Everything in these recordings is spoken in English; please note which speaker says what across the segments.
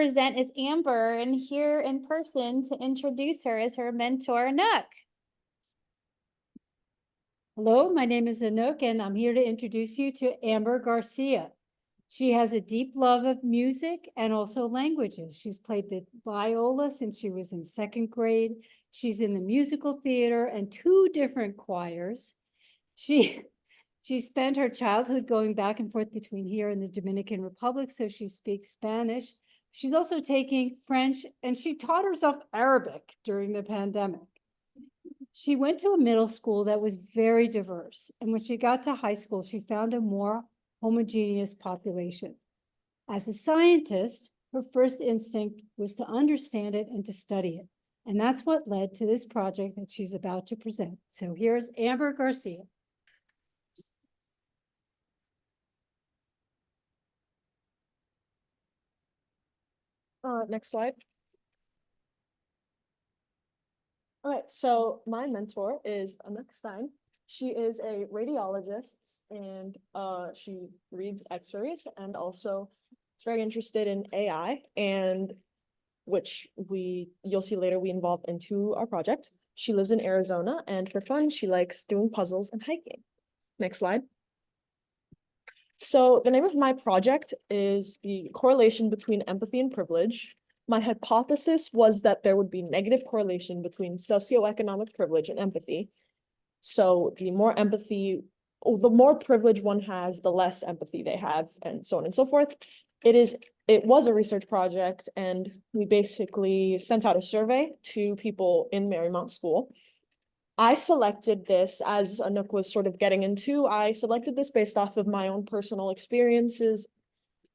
Speaker 1: present is Amber, and here in person to introduce her is her mentor, Anouk.
Speaker 2: Hello, my name is Anouk, and I'm here to introduce you to Amber Garcia. She has a deep love of music and also languages. She's played the viola since she was in second grade. She's in the musical theater and 2 different choirs. She spent her childhood going back and forth between here and the Dominican Republic, so she speaks Spanish. She's also taking French, and she taught herself Arabic during the pandemic. She went to a middle school that was very diverse, and when she got to high school, she found a more homogeneous population. As a scientist, her first instinct was to understand it and to study it. And that's what led to this project that she's about to present. So here's Amber Garcia.
Speaker 3: Next slide. All right, so my mentor is Anouk S. She is a radiologist, and she reads x-rays, and also is very interested in AI, and which you'll see later we involved into our project. She lives in Arizona, and for fun, she likes doing puzzles and hiking. Next slide. So the name of my project is the correlation between empathy and privilege. My hypothesis was that there would be negative correlation between socioeconomic privilege and empathy. So the more empathy, the more privilege one has, the less empathy they have, and so on and so forth. It was a research project, and we basically sent out a survey to people in Marymount School. I selected this, as Anouk was sort of getting into, I selected this based off of my own personal experiences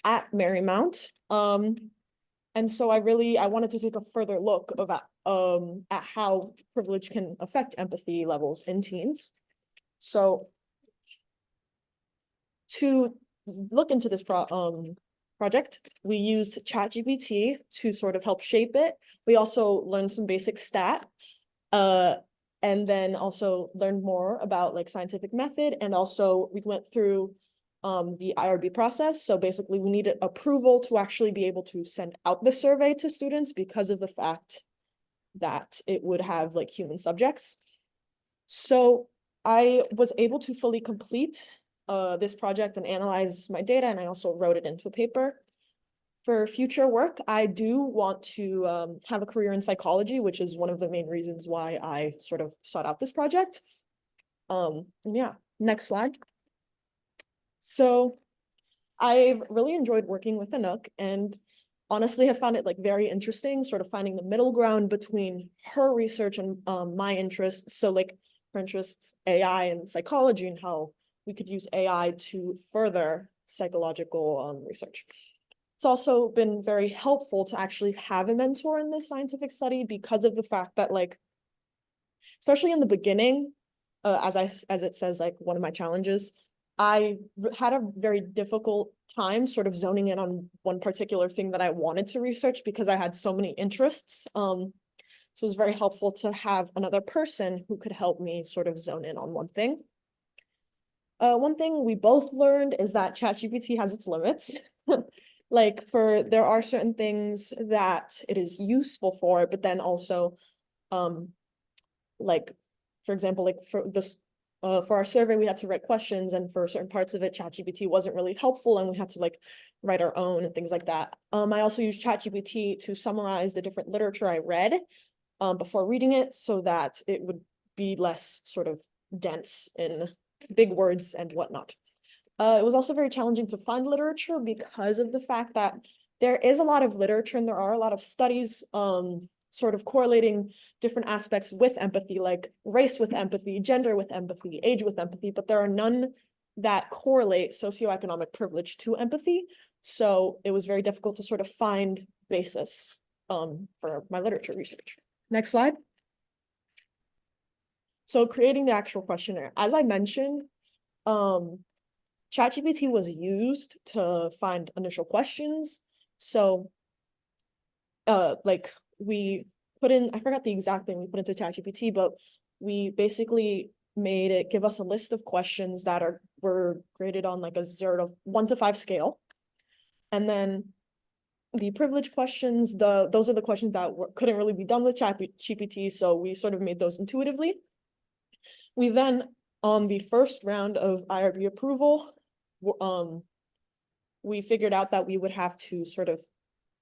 Speaker 3: at Marymount. And so I wanted to take a further look at how privilege can affect empathy levels in teens. So to look into this project, we used ChatGPT to sort of help shape it. We also learned some basic stat, and then also learned more about like scientific method, and also we went through the IRB process. So basically we needed approval to actually be able to send out the survey to students because of the fact that it would have like human subjects. So I was able to fully complete this project and analyze my data, and I also wrote it into a paper. For future work, I do want to have a career in psychology, which is one of the main reasons why I sort of sought out this project. Yeah, next slide. So I've really enjoyed working with Anouk, and honestly have found it like very interesting, sort of finding the middle ground between her research and my interests. So like her interests, AI and psychology, and how we could use AI to further psychological research. It's also been very helpful to actually have a mentor in this scientific study because of the fact that, like, especially in the beginning, as it says, like one of my challenges, I had a very difficult time sort of zoning in on one particular thing that I wanted to research because I had so many interests. So it was very helpful to have another person who could help me sort of zone in on one thing. One thing we both learned is that ChatGPT has its limits. Like there are certain things that it is useful for, but then also, like, for example, like for this, for our survey, we had to write questions, and for certain parts of it, ChatGPT wasn't really helpful, and we had to like write our own and things like that. I also used ChatGPT to summarize the different literature I read before reading it, so that it would be less sort of dense in big words and whatnot. It was also very challenging to find literature because of the fact that there is a lot of literature and there are a lot of studies sort of correlating different aspects with empathy, like race with empathy, gender with empathy, age with empathy, but there are none that correlate socioeconomic privilege to empathy. So it was very difficult to sort of find basis for my literature research. Next slide. So creating the actual questionnaire. As I mentioned, ChatGPT was used to find initial questions. So like we put in, I forgot the exact thing we put into ChatGPT, but we basically made it give us a list of questions that were graded on like a 1 to 5 scale. And then the privilege questions, those are the questions that couldn't really be done with ChatGPT, so we sort of made those intuitively. We then, on the first round of IRB approval, we figured out that we would have to sort of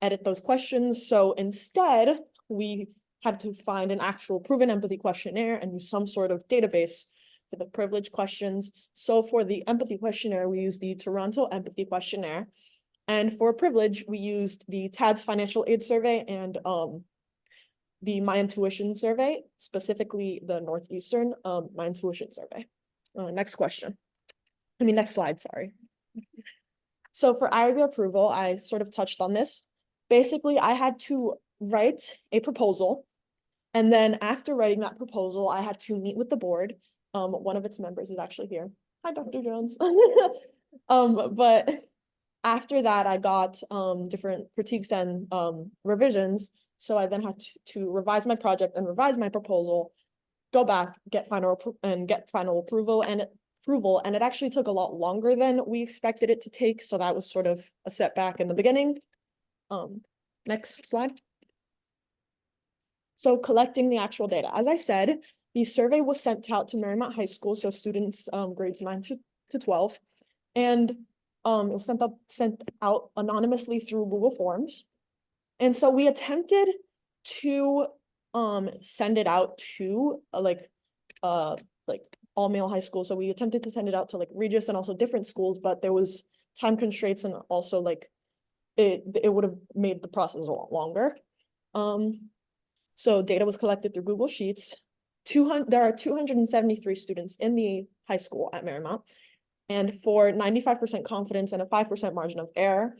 Speaker 3: edit those questions. So instead, we had to find an actual proven empathy questionnaire and use some sort of database for the privilege questions. So for the empathy questionnaire, we used the Toronto Empathy Questionnaire. And for privilege, we used the TADS Financial Aid Survey and the My Intuition Survey, specifically the Northeastern My Intuition Survey. Next slide, sorry. So for IRB approval, I sort of touched on this. Basically, I had to write a proposal. And then after writing that proposal, I had to meet with the board. One of its members is actually here. Hi, Dr. Jones. But after that, I got different critiques and revisions. So I then had to revise my project and revise my proposal, go back, get final approval, and it actually took a lot longer than we expected it to take. So that was sort of a setback in the beginning. Next slide. So collecting the actual data. As I said, the survey was sent out to Marymount High School, so students grades 9 to 12. And it was sent out anonymously through Google Forms. And so we attempted to send it out to like all male high school. So we attempted to send it out to like Regis and also different schools, but there was time constraints and also like it would have made the process a lot longer. So data was collected through Google Sheets. There are 273 students in the high school at Marymount. And for 95% confidence and a 5% margin of error,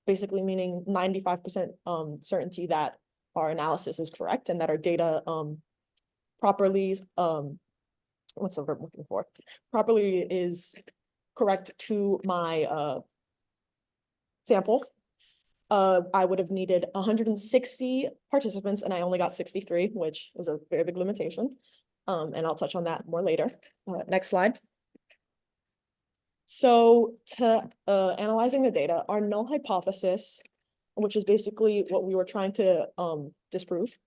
Speaker 3: basically meaning 95% certainty that our analysis is correct and that our data properly, what's the verb I'm looking for? Properly is correct to my sample. I would have needed 160 participants and I only got 63, which is a very big limitation. And I'll touch on that more later. Next slide. So to analyzing the data, our null hypothesis, which is basically what we were trying to disprove,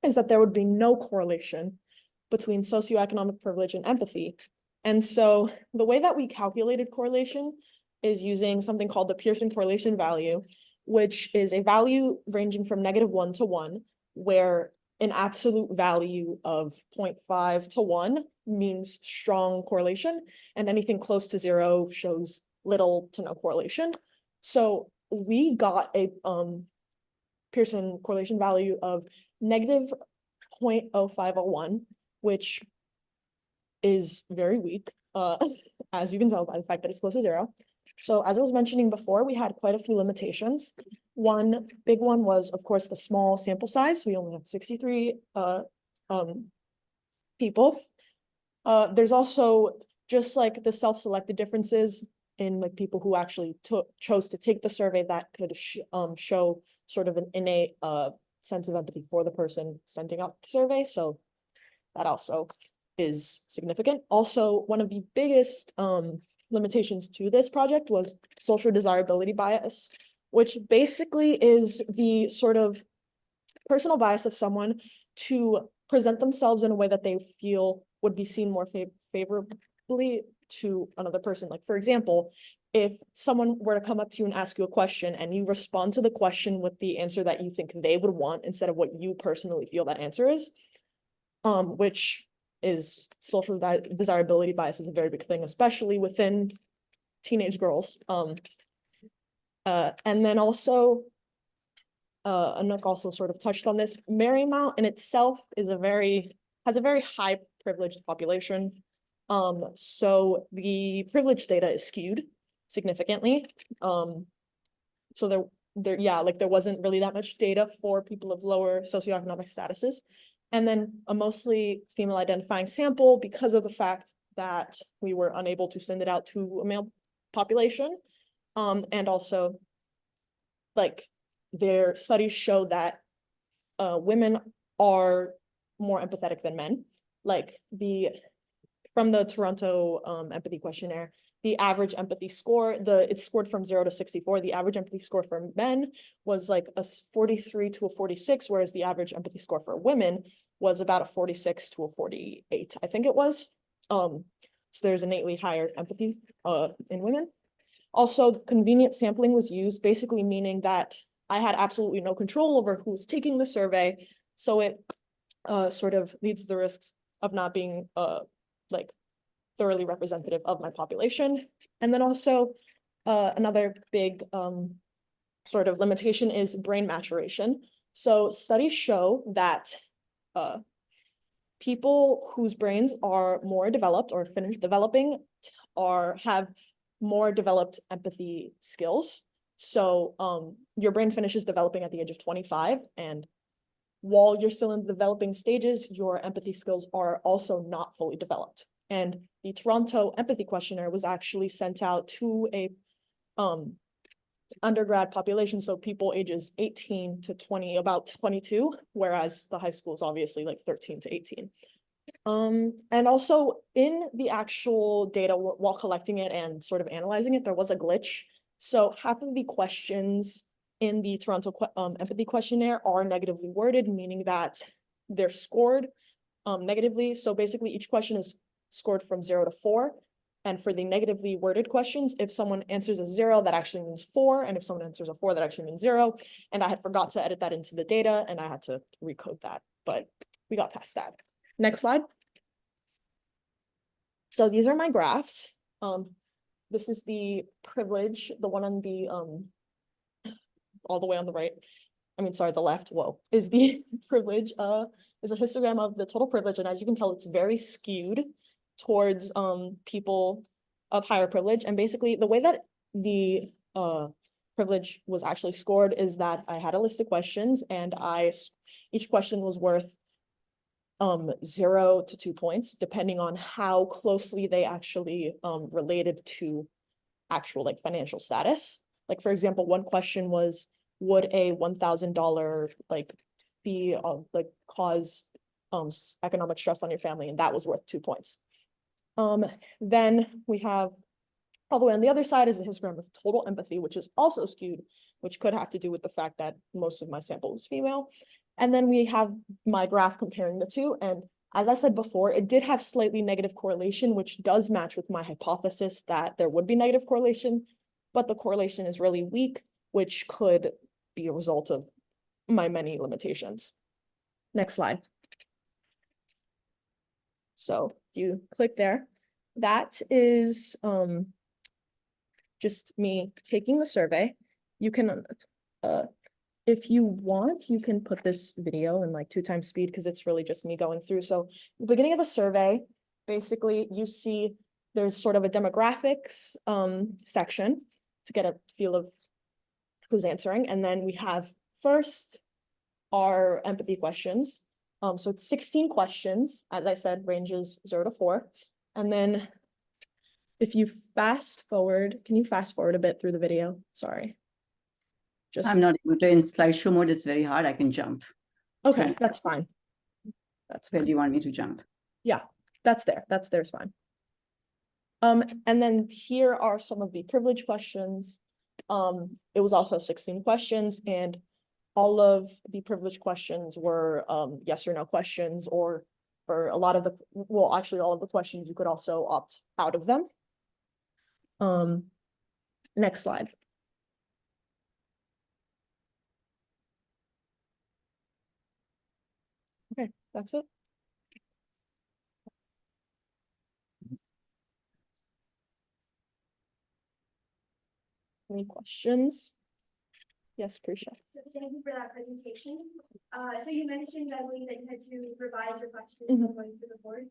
Speaker 3: is that there would be no correlation between socioeconomic privilege and empathy. And so the way that we calculated correlation is using something called the Pearson correlation value, which is a value ranging from -1 to 1, where an absolute value of 0.5 to 1 means strong correlation, and anything close to 0 shows little to no correlation. So we got a Pearson correlation value of -0.0501, which is very weak, as you can tell by the fact that it's close to 0. So as I was mentioning before, we had quite a few limitations. One big one was, of course, the small sample size. We only had 63 people. There's also just like the self-selected differences in like people who actually chose to take the survey that could show sort of an innate sense of empathy for the person sending out the survey. So that also is significant. Also, one of the biggest limitations to this project was social desirability bias, which basically is the sort of personal bias of someone to present themselves in a way that they feel would be seen more favorably to another person. Like, for example, if someone were to come up to you and ask you a question and you respond to the question with the answer that you think they would want instead of what you personally feel that answer is, which is social desirability bias is a very big thing, especially within teenage girls. And then also, Anouk also sort of touched on this, Marymount in itself is has a very high privileged population. So the privilege data is skewed significantly. So there wasn't really that much data for people of lower socioeconomic statuses. And then a mostly female identifying sample because of the fact that we were unable to send it out to a male population. And also, like, their studies show that women are more empathetic than men. Like from the Toronto empathy questionnaire, the average empathy score, it's scored from 0 to 64. The average empathy score for men was like a 43 to a 46, whereas the average empathy score for women was about a 46 to a 48, I think it was. So there's innately higher empathy in women. Also, convenient sampling was used, basically meaning that I had absolutely no control over who was taking the survey. So it sort of leads to the risks of not being like thoroughly representative of my population. And then also another big sort of limitation is brain maturation. So studies show that people whose brains are more developed or finished developing have more developed empathy skills. So your brain finishes developing at the age of 25, and while you're still in the developing stages, your empathy skills are also not fully developed. And the Toronto Empathy Questionnaire was actually sent out to a undergrad population, so people ages 18 to 20, about 22, whereas the high school is obviously like 13 to 18. And also in the actual data while collecting it and sort of analyzing it, there was a glitch. So half of the questions in the Toronto Empathy Questionnaire are negatively worded, meaning that they're scored negatively. So basically each question is scored from 0 to 4. And for the negatively worded questions, if someone answers a 0, that actually means 4. And if someone answers a 4, that actually means 0. And I had forgot to edit that into the data, and I had to recode that, but we got past that. Next slide. So these are my graphs. This is the privilege, the one on the all the way on the right. I mean, sorry, the left, whoa, is the privilege, is a histogram of the total privilege. And as you can tell, it's very skewed towards people of higher privilege. And basically the way that the privilege was actually scored is that I had a list of questions, and each question was worth 0 to 2 points, depending on how closely they actually related to actual like financial status. Like, for example, one question was, would a $1,000 like fee like cause economic stress on your family? And that was worth 2 points. Then we have all the way on the other side is the histogram of total empathy, which is also skewed, which could have to do with the fact that most of my sample was female. And then we have my graph comparing the two. And as I said before, it did have slightly negative correlation, which does match with my hypothesis that there would be negative correlation, but the correlation is really weak, which could be a result of my many limitations. Next slide. So you click there. That is just me taking the survey. You can, if you want, you can put this video in like 2 times speed because it's really just me going through. So the beginning of the survey, basically you see there's sort of a demographics section to get a feel of who's answering. And then we have first our empathy questions. So it's 16 questions, as I said, ranges 0 to 4. And then if you fast forward, can you fast forward a bit through the video? Sorry.
Speaker 4: I'm not able to in slideshow mode. It's very hard. I can jump.
Speaker 3: Okay,
Speaker 4: So,
Speaker 3: that's fine. That's
Speaker 4: where
Speaker 3: fine.
Speaker 4: do you want me to jump?
Speaker 3: Yeah, that's there. That's there's fine. And then here are some of the privilege questions. It was also 16 questions, and all of the privilege questions were yes or no questions, or for a lot of the, well, actually all of the questions, you could also opt out of them. Next slide. Okay, that's it. Any questions? Yes, Prisha.
Speaker 5: Thank you for that presentation. So you mentioned, I believe, that you had to revise your questions before going to the board.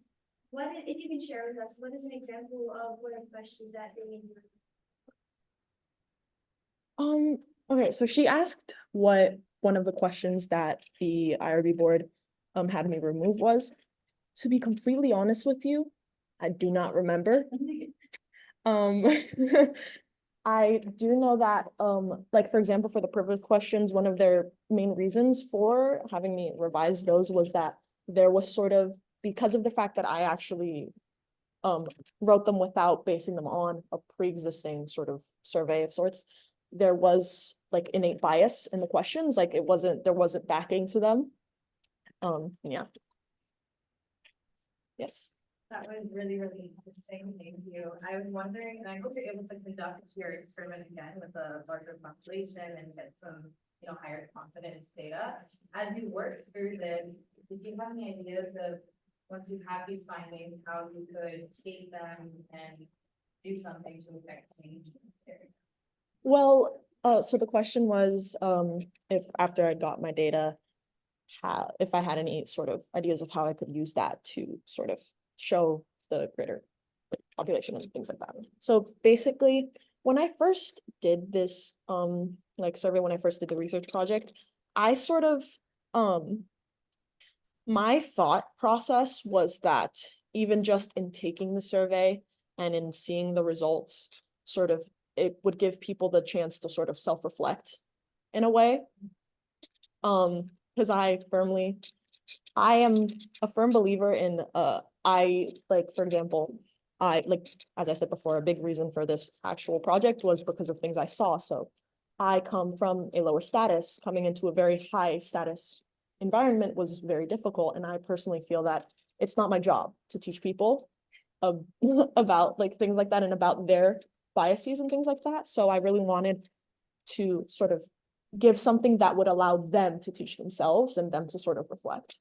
Speaker 5: What, if you can share with us, what is an example of one of the questions that they made you?
Speaker 3: Okay, so she asked what one of the questions that the IRB board had me remove was. To be completely honest with you, I do not remember. I do know that, like, for example, for the privilege questions, one of their main reasons for having me revise those was that there was sort of, because of the fact that I actually wrote them without basing them on a pre-existing sort of survey of sorts. There was like innate bias in the questions, like there wasn't backing to them. Yeah. Yes.
Speaker 6: That was really, really interesting. Thank you. I was wondering, and I hope you're able to conduct your experiment again with a larger population and get some, higher confidence data. As you work through this, did you have any ideas of, once you have these findings, how you could take them and do something to affect change in this area?
Speaker 3: Well, so the question was, if after I got my data, if I had any sort of ideas of how I could use that to sort of show the greater population and things like that. So basically, when I first did this survey, when I first did the research project, I sort of my thought process was that even just in taking the survey and in seeing the results, sort of it would give people the chance to sort of self-reflect in a way. Because I am a firm believer in for example, as I said before, a big reason for this actual project was because of things I saw. So I come from a lower status, coming into a very high status environment was very difficult. And I personally feel that it's not my job to teach people about like things like that and about their biases and things like that. So I really wanted to sort of give something that would allow them to teach themselves and them to sort of reflect.